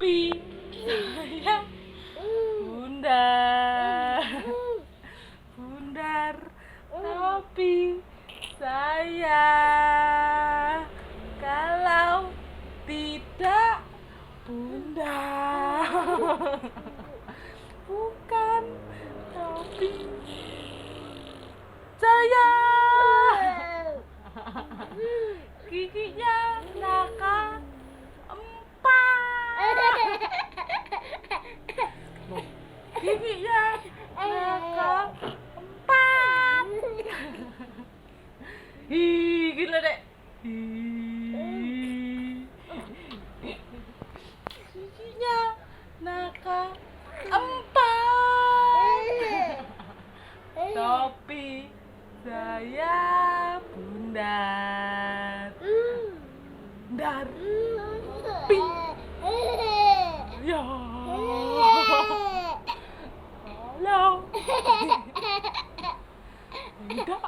Topi saya bundar, bundar topi saya. Kalau tidak bundar, bukan topi saya. Giginya nakal giginya nakal 4. Ih, gila dek. Giginya nakal 4. Topi saya bundar, bundar topi ya. Halo. Enggak.